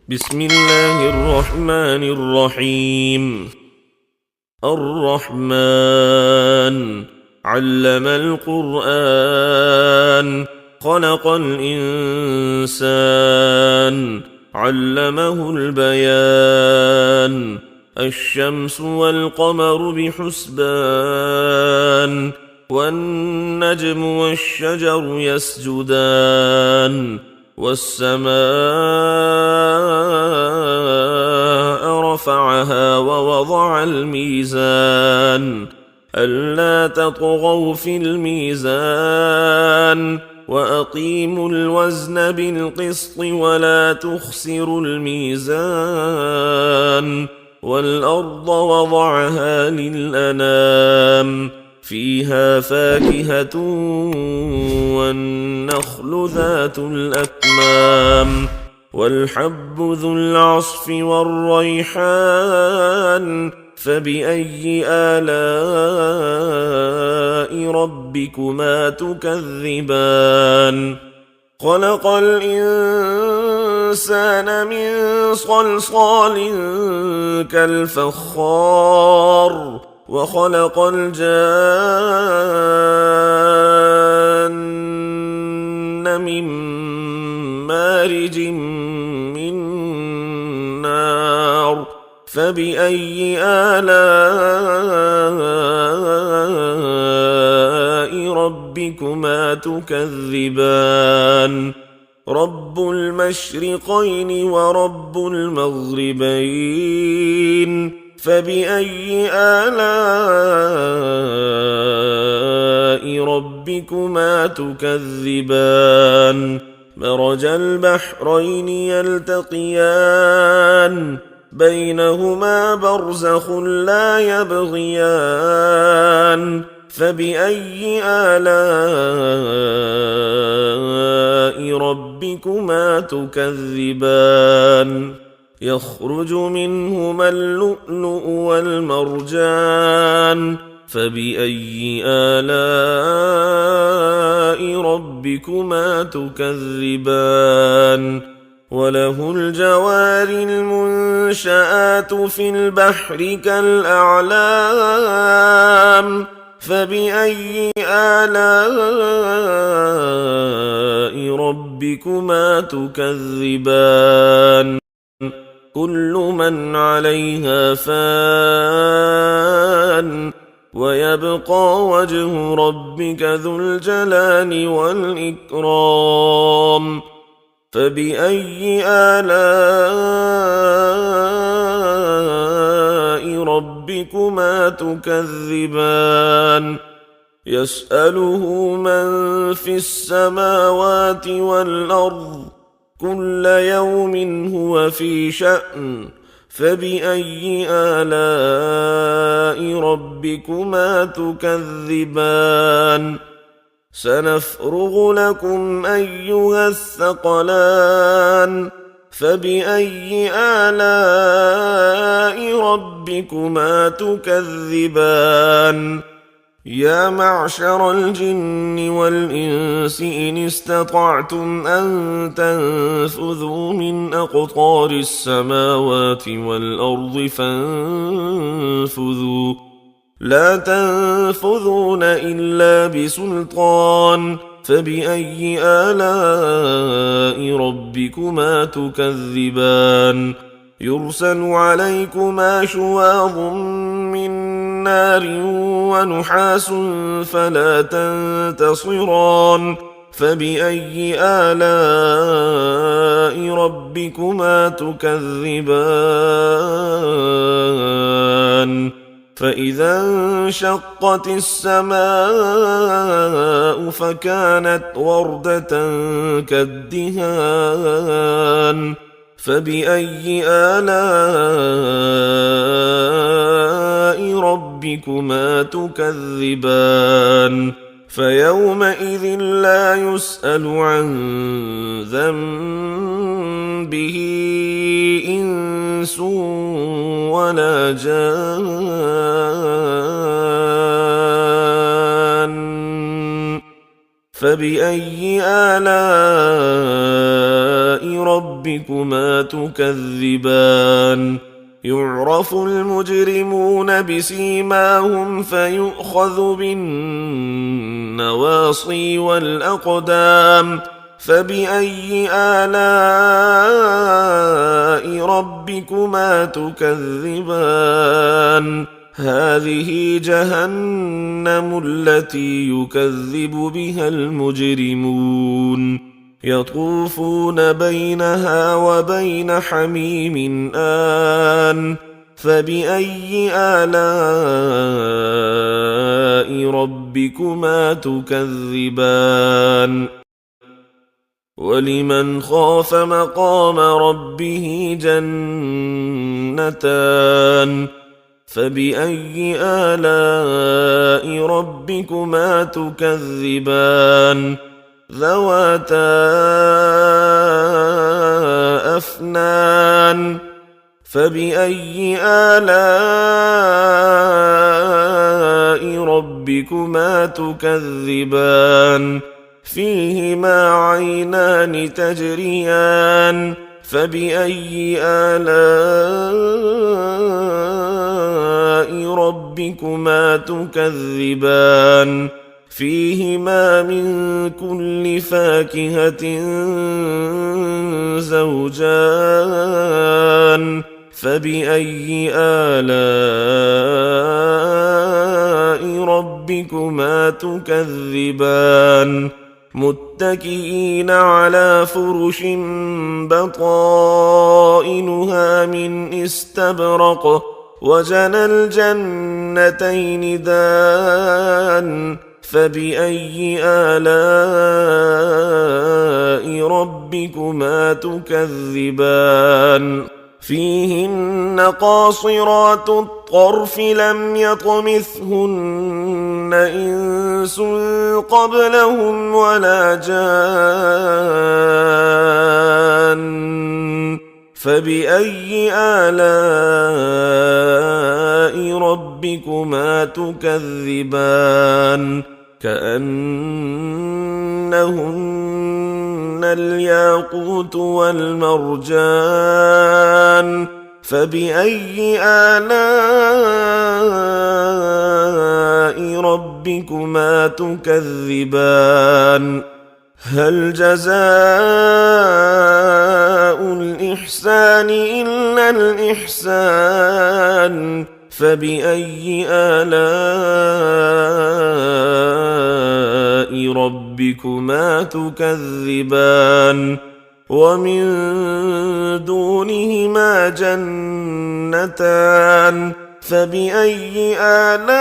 بسم الله الرحمن الرحيم. الرحمن علم القرآن، خلق الإنسان، علمه البيان. الشمس والقمر بحسبان، والنجم والشجر يسجدان، والسماء رفعها ووضع الميزان ألا تطغوا في الميزان وأقيموا الوزن بالقسط ولا تخسروا الميزان. والأرض وضعها للأنام، فيها فاكهة والنخل ذات الأكمام، والحب ذو العصف والريحان. فبأي آلاء ربكما تكذبان؟ خلق الإنسان من صلصال كالفخار، وخلق الجان من مارج من نار. فبأي آلاء ربكما تكذبان؟ رب المشرقين ورب المغربين، فبأي آلاء ربكما تكذبان؟ مرج البحرين يلتقيان، بينهما برزخ لا يبغيان. فبأي آلاء ربكما تكذبان؟ يخرج منهما اللؤلؤ والمرجان، فبأي آلاء ربكما تكذبان؟ وله الجوار المنشآت في البحر كالأعلام، فبأي آلاء ربكما تكذبان؟ كل من عليها فان، ويبقى وجه ربك ذو الجلال والإكرام. فبأي آلاء ربكما تكذبان؟ يسأله من في السماوات والأرض، كل يوم هو في شأن. فبأي آلاء ربكما تكذبان؟ سنفرغ لكم أيها الثقلان، فبأي آلاء ربكما تكذبان؟ يا معشر الجن والإنس إن استطعتم أن تنفذوا من أقطار السماوات والأرض فانفذوا، لا تنفذون إلا بسلطان. فبأي آلاء ربكما تكذبان؟ يرسل عليكما شواظ من نار ونحاس فلا تنتصران. فبأي آلاء ربكما تكذبان؟ فإذا انشقت السماء فكانت وردة كالدهان. فبأي آلاء ربكما تكذبان؟ فيومئذ لا يسأل عن ذنبه إنس ولا جان. فبأي آلاء ربكما تكذبان يعرف المجرمون بسيماهم فيؤخذ بالنواصي والأقدام فبأي آلاء ربكما تكذبان هذه جهنم التي يكذب بها المجرمون يطوفون بينها وبين حميم آن فبأي آلاء ربكما تكذبان ولمن خاف مقام ربه جنتان فبأي آلاء ربكما تكذبان ذواتا أفنان فبأي آلاء ربكما تكذبان فيهما عينان تجريان فبأي آلاء ربكما تكذبان فيهما من كل فاكهة زوجان فبأي آلاء ربكما تكذبان متكئين على فرش بطائنها من استبرق وجنى الجنتين دان فبأي آلاء ربكما تكذبان فيهن قاصرات الطرف لم يطمثهن إنس قبلهم ولا جان فبأي آلاء ربكما تكذبان كأنهن الياقوت والمرجان فبأي آلاء ربكما تكذبان هل جزاء الإحسان إلا الإحسان فبأي آلاء ربكما تكذبان ومن دونهما جنتان فبأي آلاء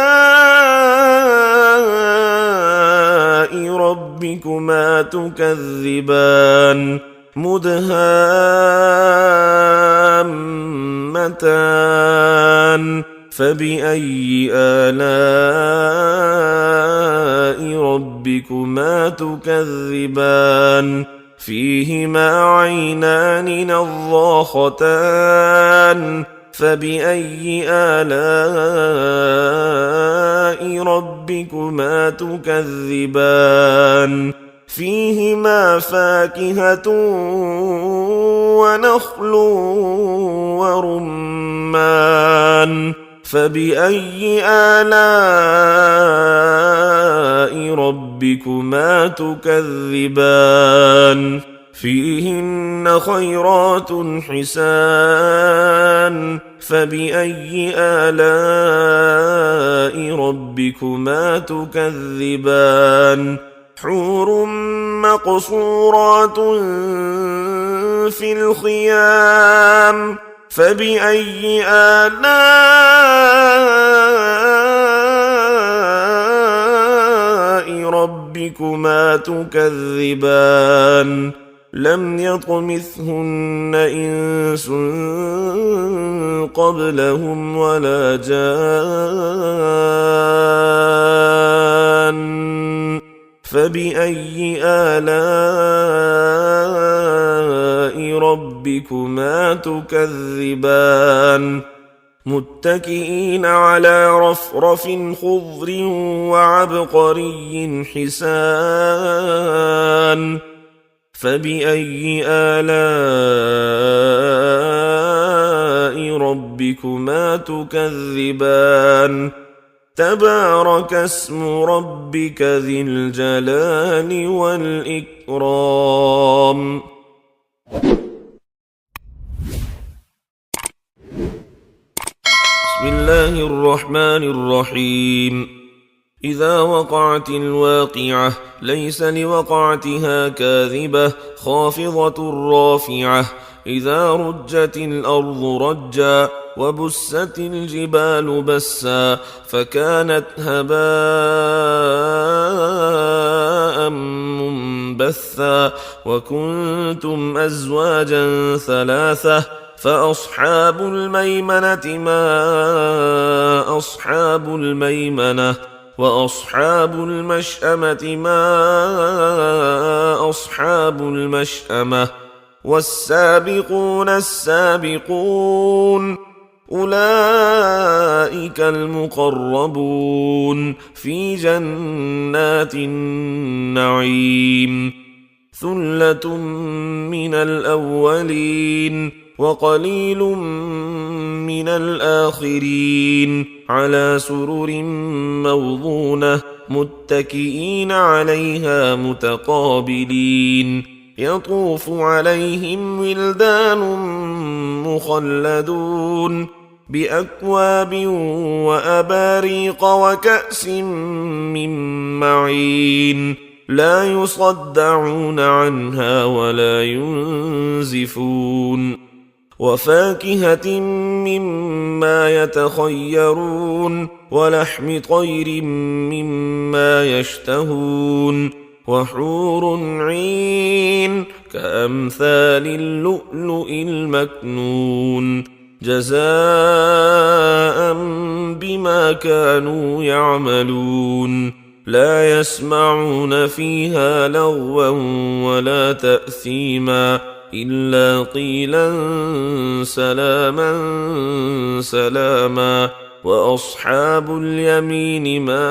ربكما تكذبان مدهامتان فبأي آلاء ربكما تكذبان فيهما عينان نضاختان فبأي آلاء ربكما تكذبان فيهما فاكهة ونخل ورمان فبأي آلاء ربكما تكذبان فيهن خيرات حسان فبأي آلاء ربكما تكذبان حور مقصورات في الخيام فبأي آلاء ربكما تكذبان لم يطمثهن إنس قبلهم ولا جان فبأي آلاء ربكما تكذبان متكئين على رفرف خضر وعبقري حسان فبأي آلاء ربكما تكذبان تبارك اسم ربك ذي الجلال والإكرام. بسم الله الرحمن الرحيم. إذا وقعت الواقعة ليس لوقعتها كاذبة خافضة رافعة إذا رجت الأرض رجا وبست الجبال بسا فكانت هباء منبثا وكنتم أزواجا ثلاثة فأصحاب الميمنة ما أصحاب الميمنة وأصحاب المشأمة ما أصحاب المشأمة والسابقون السابقون أولئك المقربون في جنات النعيم ثلة من الأولين وقليل من الآخرين على سرر موضونة متكئين عليها متقابلين يطوف عليهم ولدان مخلدون بأكواب وأباريق وكأس من معين لا يصدعون عنها ولا ينزفون وفاكهة مما يتخيرون ولحم طير مما يشتهون وحور عين كأمثال اللؤلؤ المكنون جزاء بما كانوا يعملون لا يسمعون فيها لغوا ولا تأثيما إلا قيلا سلاما سلاما وأصحاب اليمين ما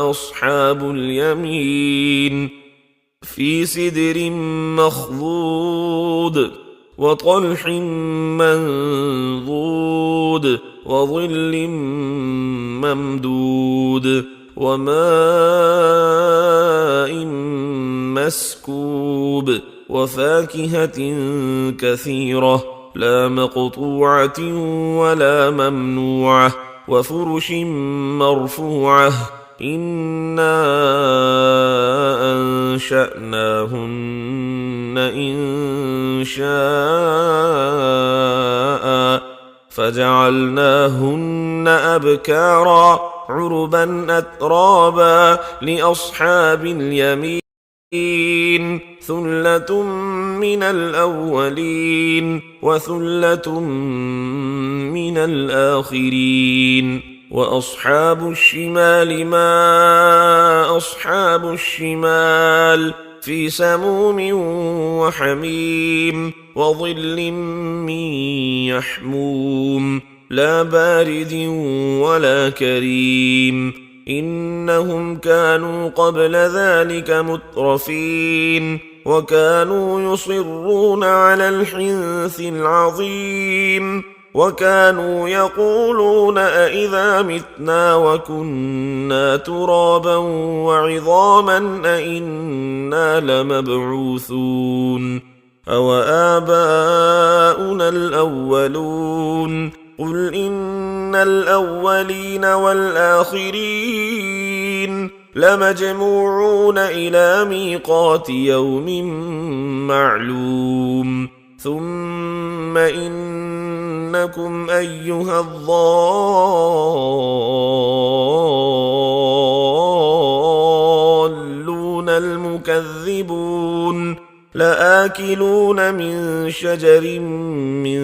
أصحاب اليمين في سدر مخضود وطلح منضود وظل ممدود وماء مسكوب وفاكهة كثيرة لا مقطوعة ولا ممنوعة وفرش مرفوعة إنا أنشأناهن إن شاء فجعلناهن أبكارا عربا أترابا لأصحاب اليمين ثلة من الأولين وثلة من الآخرين وأصحاب الشمال ما أصحاب الشمال في سموم وحميم وظل من يحموم لا بارد ولا كريم إنهم كانوا قبل ذلك مترفين وكانوا يصرون على الحنث العظيم وكانوا يقولون أئذا متنا وكنا ترابا وعظاما أئنا لمبعوثون أوآباؤنا الأولون قل إن الأولين والآخرين لمجموعون إلى ميقات يوم معلوم ثم إنكم أيها الضالون المكذبون لآكلون من شجر من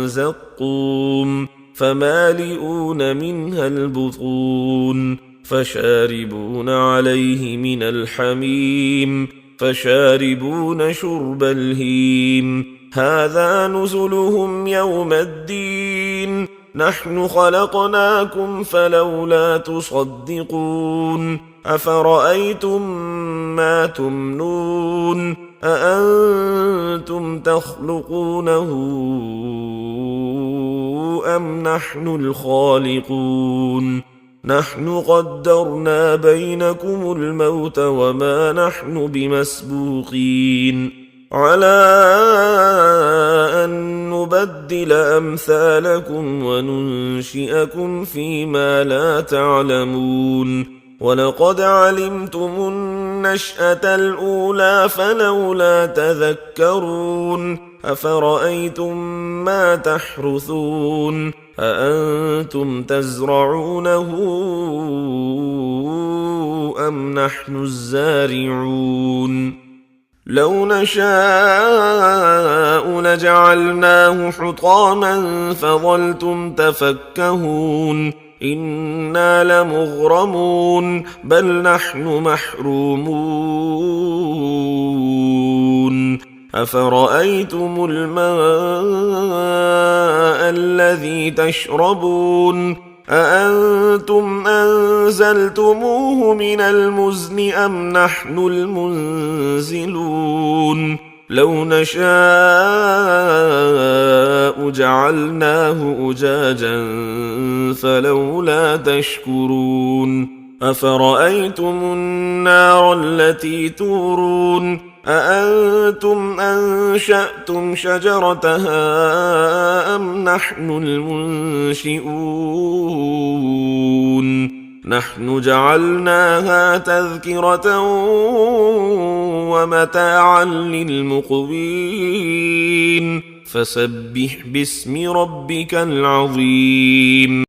زقوم فمالئون منها البطون فشاربون عليه من الحميم فشاربون شرب الهيم هذا نزلهم يوم الدين نحن خلقناكم فلولا تصدقون أفرأيتم ما تمنون أأنتم تخلقونه أم نحن الخالقون نحن قدرنا بينكم الموت وما نحن بمسبوقين على أن نبدل أمثالكم وننشئكم فيما لا تعلمون ولقد علمتم النشأة الأولى فلولا تذكرون أفرأيتم ما تحرثون أأنتم تزرعونه أم نحن الزارعون لو نشاء لجعلناه حطاما فظلتم تفكهون إنا لمغرمون بل نحن محرومون أفرأيتم الماء الذي تشربون أأنتم أنزلتموه من المزن أم نحن المنزلون لو نشاء جعلناه أجاجا فلولا تشكرون أفرأيتم النار التي تورون أأنتم أنشأتم شجرتها أم نحن المنشئون نحن جعلناها تذكرة ومتاعا للمقوين فسبح باسم ربك العظيم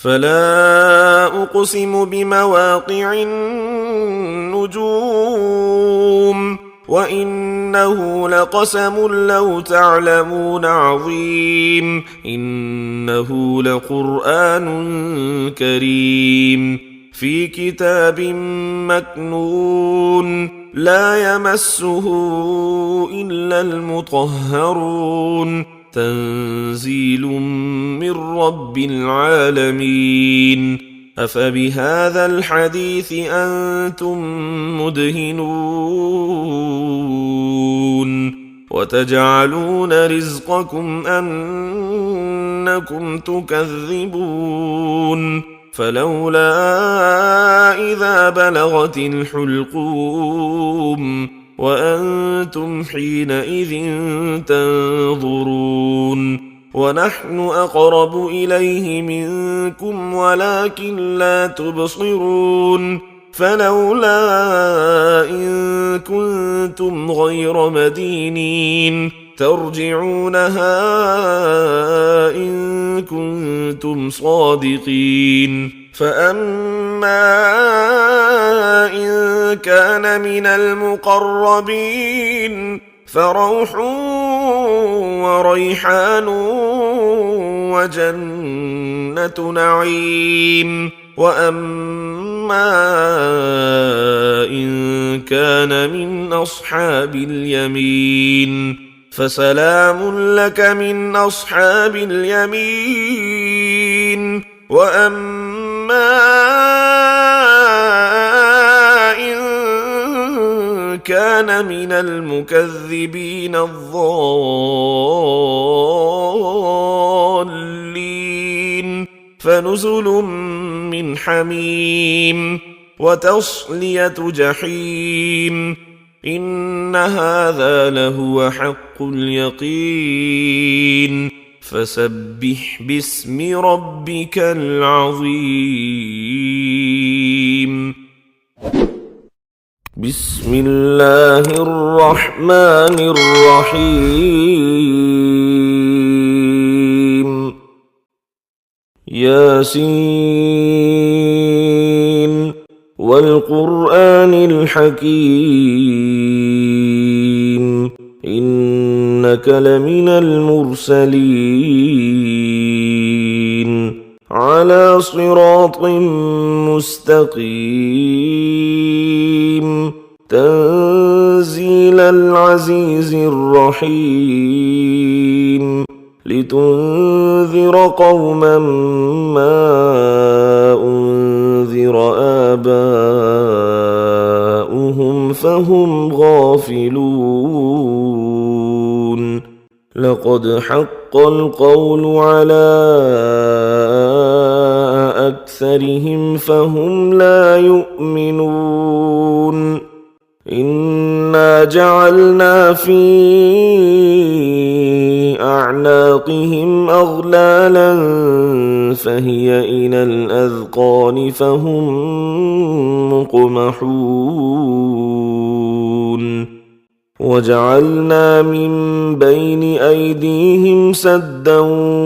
فلا أقسم بمواقع النجوم وإنه لقسم لو تعلمون عظيم إنه لقرآن كريم في كتاب مكنون لا يمسه إلا المطهرون تنزيل من رب العالمين أفبهذا الحديث أنتم مدهنون وتجعلون رزقكم أنكم تكذبون فلولا إذا بلغت الحلقوم وأنتم حينئذ تنظرون ونحن أقرب إليه منكم ولكن لا تبصرون فلولا إن كنتم غير مدينين ترجعونها إن كنتم صادقين فأما إن كان من المقربين فروح وريحان وجنة نعيم وأما إن كان من أصحاب اليمين فسلام لك من أصحاب اليمين وأما إن كان من المكذبين الضالين فنزل من حميم وتصلية جحيم إن هذا لهو حق اليقين فسبح باسم ربك العظيم بسم الله الرحمن الرحيم ياسين والقرآن الحكيم إنك لمن المرسلين على صراط مستقيم تنزيل العزيز الرحيم لتنذر قوما ما أنذر آباؤهم فهم غافلون لقد حق القول على أكثرهم فهم لا يؤمنون إنا جعلنا في أعناقهم أغلالا فهي إلى الأذقان فهم مقمحون وجعلنا من بين أيديهم سدا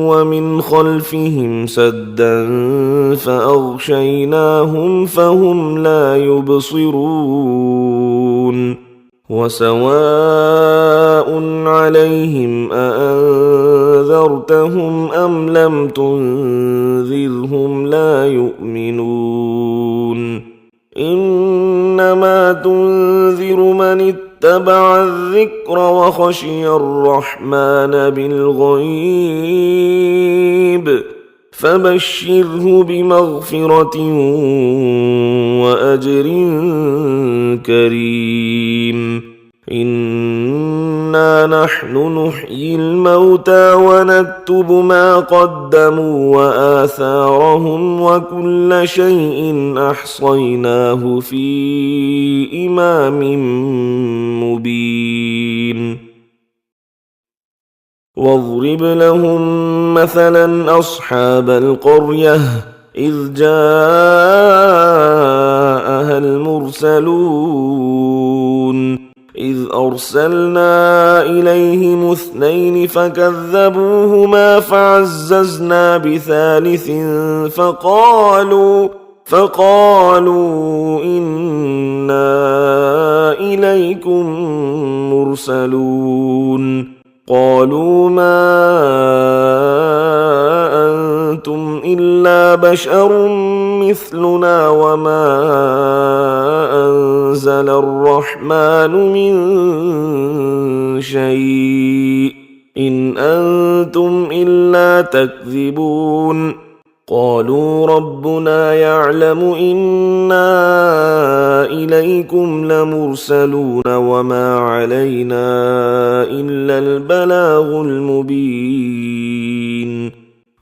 ومن خلفهم سدا فأغشيناهم فهم لا يبصرون وسواء عليهم أأنذرتهم أم لم تنذرهم لا يؤمنون إنما تنذر من اتبع الذكر وخشي الرحمن بالغيب فبشره بمغفرة وأجر كريم إنا نحن نحيي الموتى ونكتب ما قدموا وآثارهم وكل شيء أحصيناه في إمام مبين واضرب لهم مثلا أصحاب القرية إذ جاءها المرسلون إذ أرسلنا إليهم 2 فكذبوهما فعززنا بثالث فقالوا إنا إليكم مرسلون قالوا ما أنتم إلا بشر مثلنا وما أنزل الرحمن من شيء إن أنتم إلا تكذبون قالوا ربنا يعلم إنا إليكم لمرسلون وما علينا إلا البلاغ المبين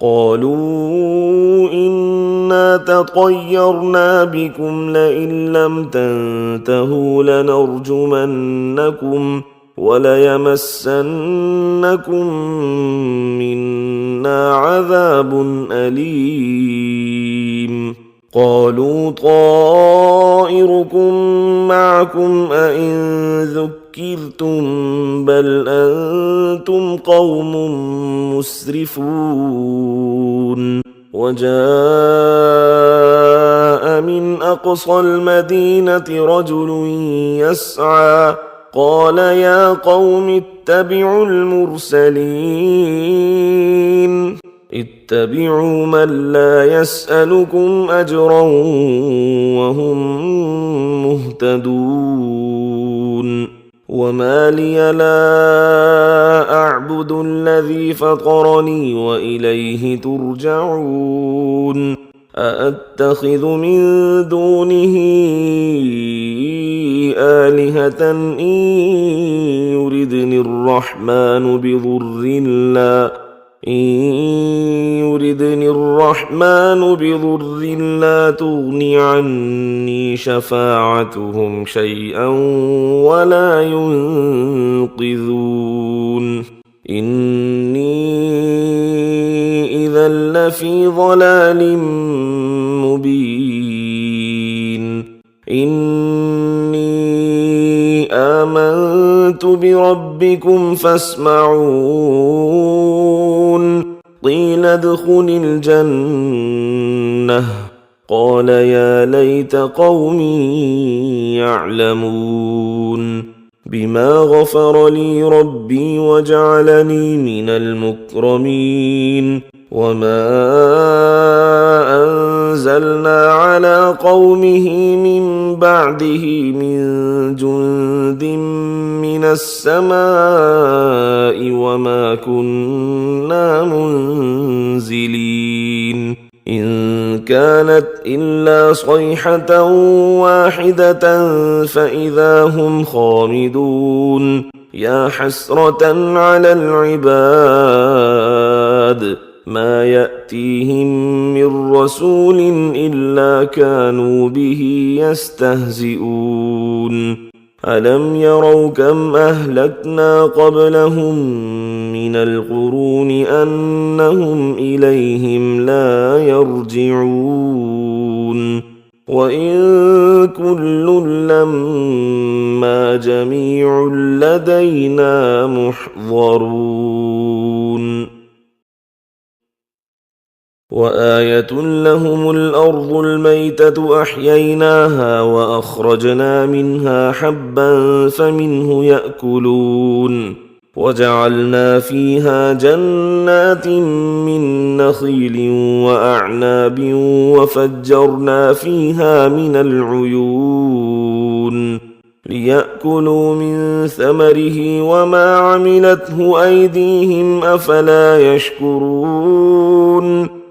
قالوا إنا تطيرنا بكم لئن لم تنتهوا لنرجمنكم وليمسنكم منا عذاب أليم قالوا طائركم معكم أئن ذكرتم بل أنتم قوم مسرفون وجاء من أقصى المدينة رجل يسعى قال يا قوم اتبعوا المرسلين اتبعوا من لا يسألكم أجرا وهم مهتدون وما لي لا أعبد الذي فطرني وإليه ترجعون أأتخذ من دونه آلهة إن يردني الرحمن بضر لا تغني عني شفاعتهم شيئا ولا ينقذون إني إذا لفي ضلال مبين إني آمنت بربكم فاسمعون قيل ادخل الجنة قال يا ليت قومي يعلمون بما غفر لي ربي وجعلني من المكرمين وما أنزلنا على قومه من بعده من جند من السماء وما كنا منزلين إن كانت إلا صيحة واحدة فإذا هم خامدون يا حسرة على العباد ما يأتيهم من رسول إلا كانوا به يستهزئون ألم يروا كم أهلكنا قبلهم من القرون أنهم إليهم لا يرجعون وإن كل لما جميع لدينا محضرون وآية لهم الأرض الميتة أحييناها وأخرجنا منها حبا فمنه يأكلون وجعلنا فيها جنات من نخيل وأعناب وفجرنا فيها من العيون ليأكلوا من ثمره وما عملته أيديهم أفلا يشكرون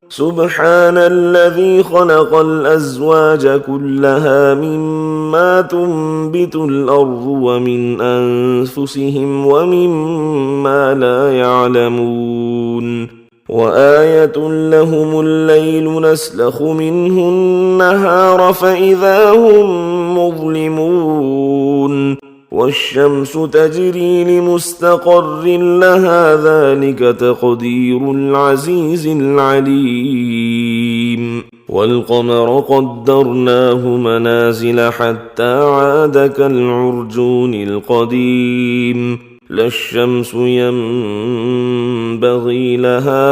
سبحان الذي خلق الأزواج كلها مما تنبت الأرض ومن أنفسهم ومما لا يعلمون وآية لهم الليل نسلخ منه النهار فإذا هم مظلمون والشمس تجري لمستقر لها ذلك تقدير العزيز العليم والقمر قدرناه منازل حتى عاد كالعرجون القديم لا الشمس ينبغي لها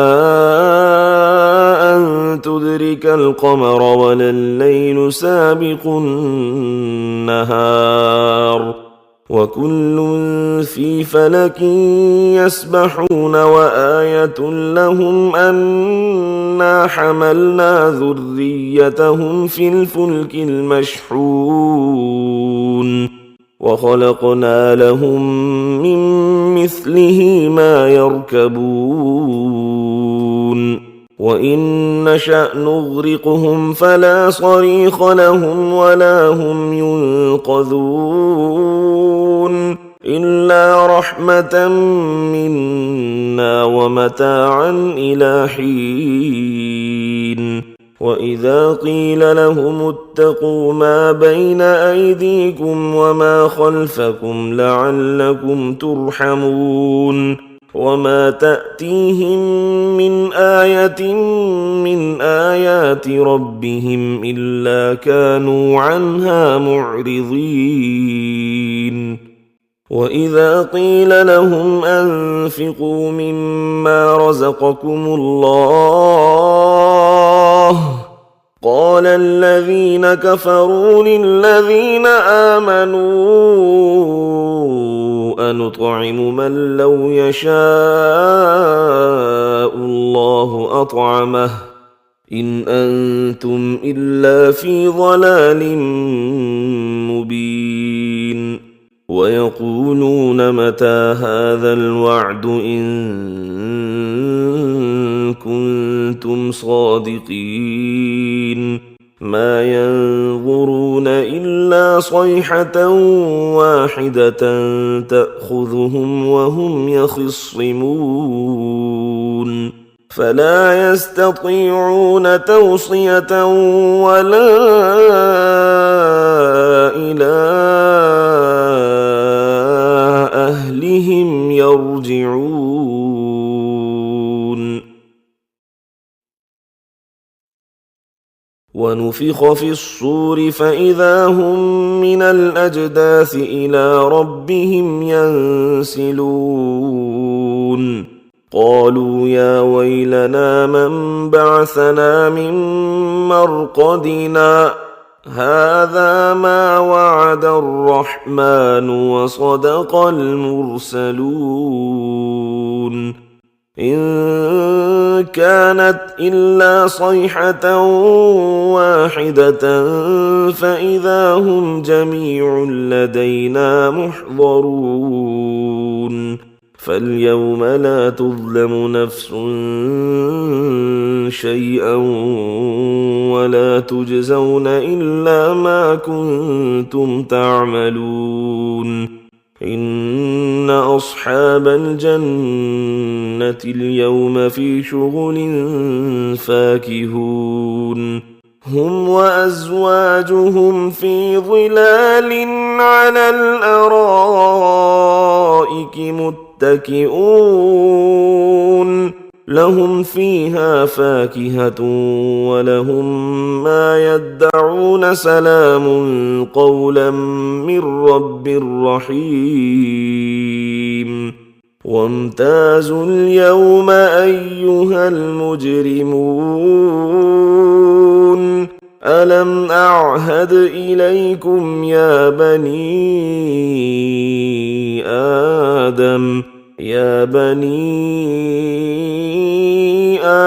أن تدرك القمر ولا الليل سابق النهار وكل في فلك يسبحون وآية لهم أنا حملنا ذريتهم في الفلك المشحون وخلقنا لهم من مثله ما يركبون وإن نشأ نغرقهم فلا صريخ لهم ولا هم ينقذون إلا رحمة منا ومتاعا إلى حين وإذا قيل لهم اتقوا ما بين أيديكم وما خلفكم لعلكم ترحمون وما تأتيهم من آية من آيات ربهم إلا كانوا عنها معرضين وإذا قيل لهم أنفقوا مما رزقكم الله قال الذين كفروا للذين آمنوا أنطعم من لو يشاء الله أطعمه إن أنتم إلا في ضلال مبين ويقولون متى هذا الوعد إن كنتم صادقين ما ينظرون إلا صيحة واحدة تأخذهم وهم يخصمون فلا يستطيعون توصية ولا إلى أهلهم يرجعون ونفخ في الصور فإذا هم من الأجداث إلى ربهم ينسلون قالوا يا ويلنا من بعثنا من مرقدنا هذا ما وعد الرحمن وصدق المرسلون إن كانت إلا صيحة واحدة فإذا هم جميع لدينا محضرون فاليوم لا تظلم نفس شيئا ولا تجزون إلا ما كنتم تعملون إن أصحاب الجنة اليوم في شغل فاكهون هم وأزواجهم في ظلال على الأرائك متكئون لهم فيها فاكهة ولهم ما يدعون سلام قولا من رب رحيم وامتازوا اليوم أيها المجرمون ألم أعهد إليكم يا بني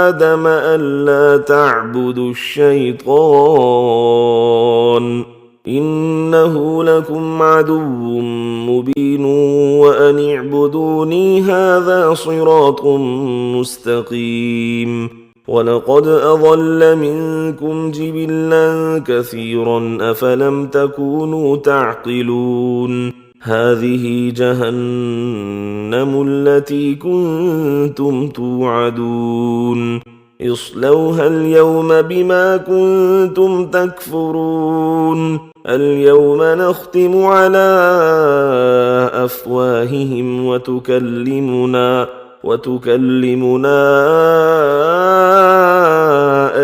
آدم ألا تعبدوا الشيطان إنه لكم عدو مبين وأن اعبدوني هذا صراط مستقيم ولقد أضل منكم جبلا كثيرا أفلم تكونوا تعقلون هذه جهنم التي كنتم توعدون اصلوها اليوم بما كنتم تكفرون اليوم نختم على أفواههم وتكلمنا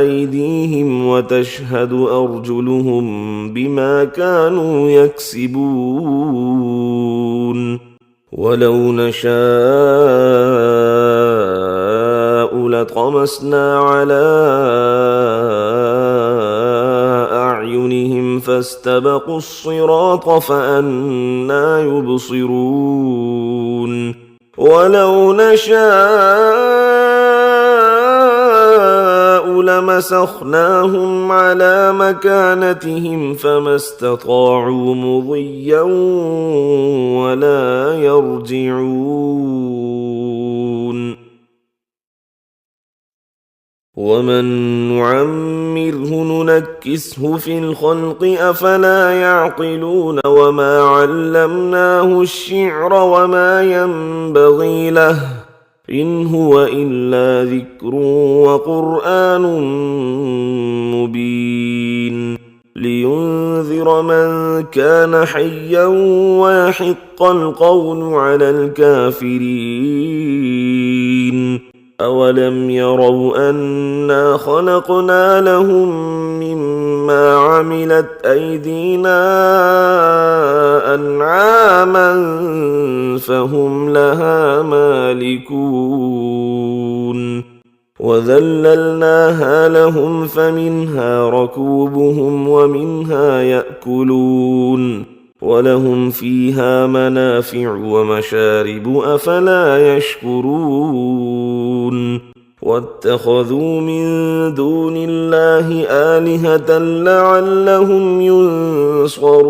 أيديهم وتشهد أرجلهم بما كانوا يكسبون ولو نشاء لطمسنا على أعينهم فاستبقوا الصراط فأنى يبصرون ولو نشاء لمسخناهم على مكانتهم فما استطاعوا مضيا ولا يرجعون ومن نعمره ننكسه في الخلق أفلا يعقلون وما علمناه الشعر وما ينبغي له إن هو إلا ذكر وقرآن مبين لينذر من كان حيا ويحق القول على الكافرين أولم يروا أنا خلقنا لهم مما عملت أيدينا أنعاما فهم لها مالكون وذللناها لهم فمنها ركوبهم ومنها يأكلون ولهم فيها منافع ومشارب أفلا يشكرون واتخذوا من دون الله آلهة لعلهم ينصرون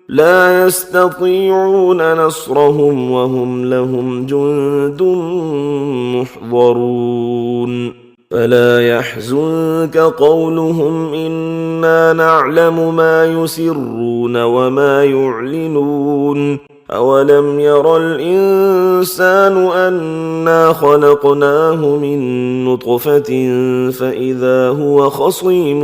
لا يستطيعون نصرهم وهم لهم جند محضرون فلا يحزنك قولهم إنا نعلم ما يسرون وما يعلنون أولم ير الإنسان أنا خلقناه من نطفة فإذا هو خصيم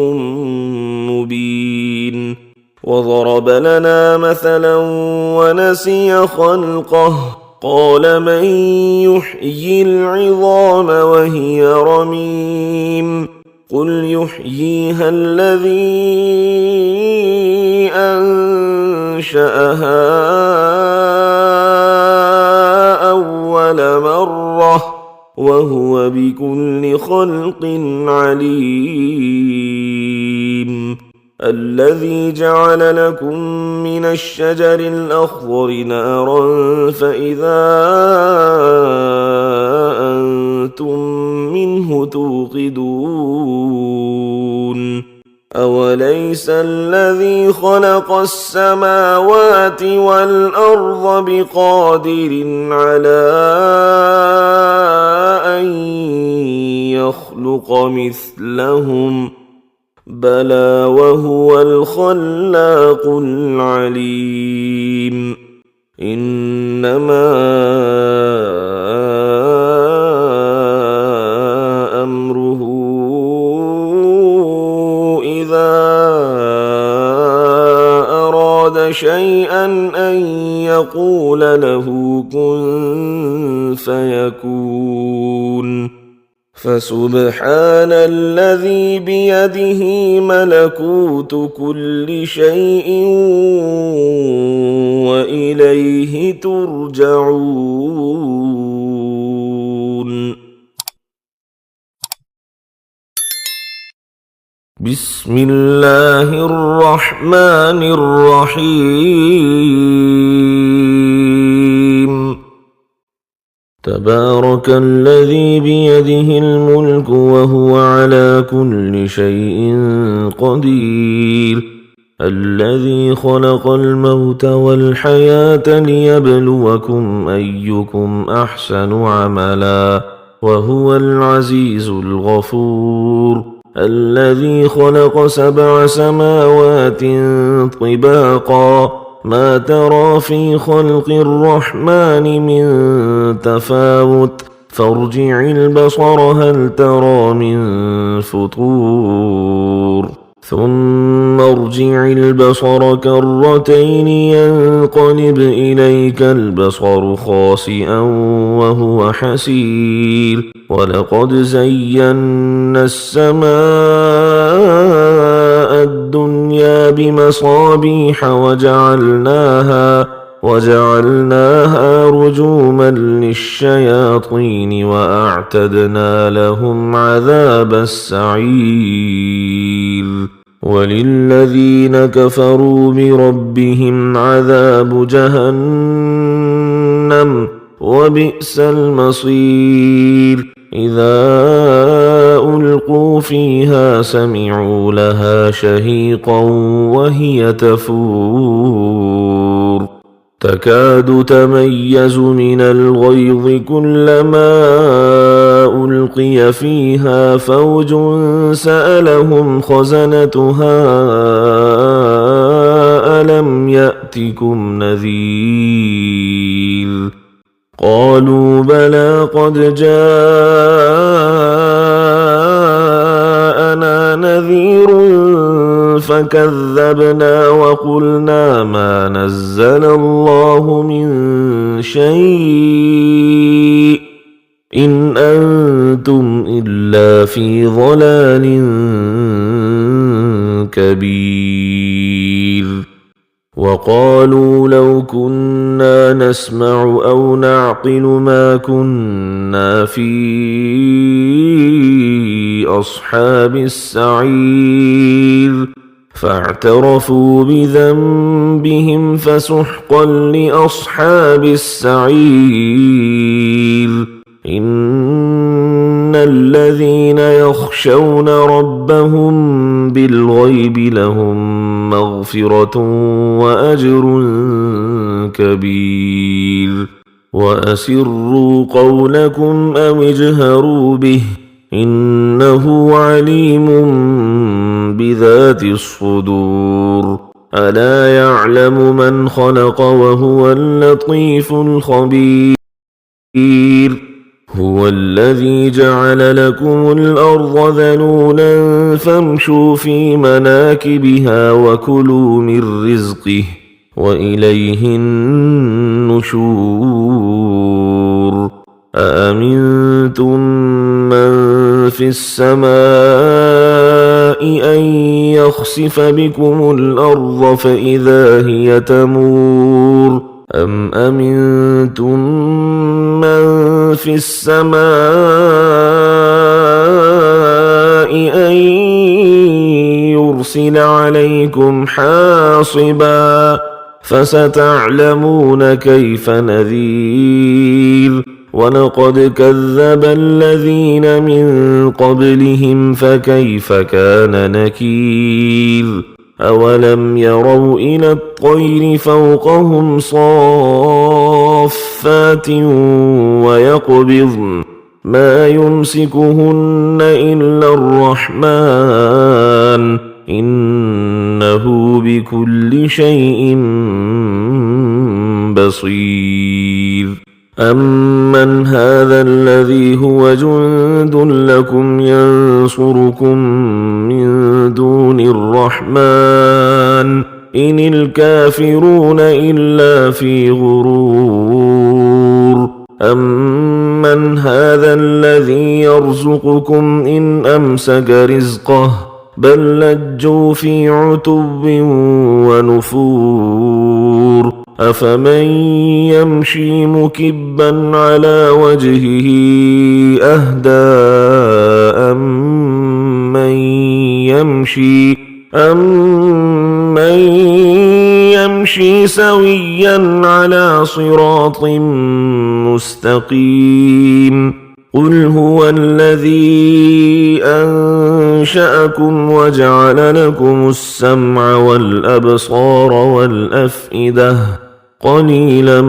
مبين وضرب لنا مثلا ونسي خلقه قال من يحيي العظام وهي رميم قل يحييها الذي أنشأها أول مرة وهو بكل خلق عليم الذي جعل لكم من الشجر الأخضر نارا فإذا أنتم منه توقدون أوليس الذي خلق السماوات والأرض بقادر على أن يخلق مثلهم بلى وهو الخلاق العليم إنما أمره إذا أراد شيئا أن يقول له كن فيكون فسبحان الذي بيده ملكوت كل شيء وإليه ترجعون بسم الله الرحمن الرحيم تبارك الذي بيده الملك وهو على كل شيء قدير الذي خلق الموت والحياة ليبلوكم أيكم أحسن عملا وهو العزيز الغفور الذي خلق 7 سماوات طباقا ما ترى في خلق الرحمن من تفاوت فارجع البصر هل ترى من فطور ثم ارجع البصر كرتين ينقلب إليك البصر خاسئا وهو حسير ولقد زينا السماء الدنيا بمصابيح وجعلناها رجوما للشياطين وأعتدنا لهم عذاب السعير وللذين كفروا بربهم عذاب جهنم وبئس المصير إذا ألقوا فيها سمعوا لها شهيقا وهي تفور تكاد تميز من الغيظ كلما ألقي فيها فوج سألهم خزنتها ألم يأتكم نذير قالوا بلى قد جاءنا نذير فكذبنا وقلنا ما نزل الله من شيء إن أنتم إلا في ضلال كبير وقالوا لو كنا نسمع أو نعقل ما كنا في أصحاب السعير فاعترفوا بذنبهم فسحقا لأصحاب السعير إن الذين يخشون ربهم بالغيب لهم مغفرة وأجر كبير وأسروا قولكم أو اجهروا به إنه عليم بذات الصدور ألا يعلم من خلق وهو اللطيف الخبير هو الذي جعل لكم الأرض ذلولا فامشوا في مناكبها وكلوا من رزقه وإليه النشور أأمنتم من في السماء أن يخسف بكم الأرض فإذا هي تمور أم أمنتم من في السماء يرسل عليكم حاصبا فستعلمون كيف نذير ولقد كذب الذين من قبلهم فكيف كان نكير أولم يروا إلى الطير فوقهم صافات ويقبضن ما يمسكهن إلا الرحمن إنه بكل شيء بصير أمن هذا الذي هو جند لكم ينصركم من دون الرحمن إن الكافرون إلا في غرور أمن هذا الذي يرزقكم إن أمسك رزقه بل لجوا في عتب ونفور أفمن يمشي مكبا على وجهه أهدى أمن يمشي سويا على صراط مستقيم قل هو الذي أنشأكم وجعل لكم السمع والأبصار والأفئدة قليلا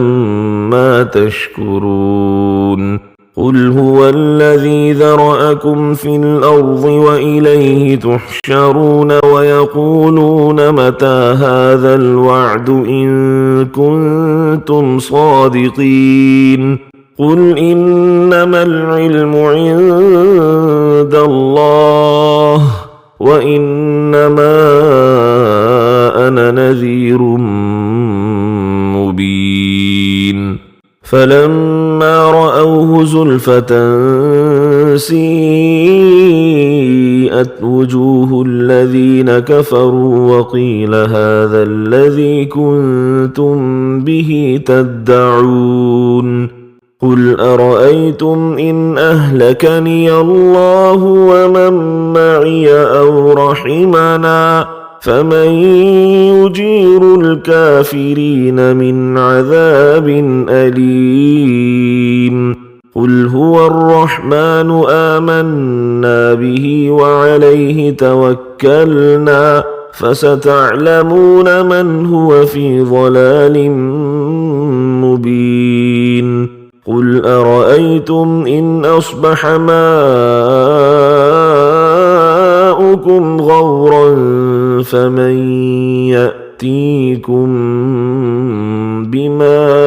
ما تشكرون قل هو الذي ذرأكم في الأرض وإليه تحشرون ويقولون متى هذا الوعد إن كنتم صادقين قل إنما العلم عند الله وإنما أنا نذير مبين فلما رأوه زلفة سيئت وجوه الذين كفروا وقيل هذا الذي كنتم به تدعون قل أرأيتم إن أهلكني الله ومن معي أو رحمنا فمن يجير الكافرين من عذاب أليم قل هو الرحمن آمنا به وعليه توكلنا فستعلمون من هو في ضلال مبين قل أرأيتم إن أصبح ماؤكم غورا فمن يأتيكم بماء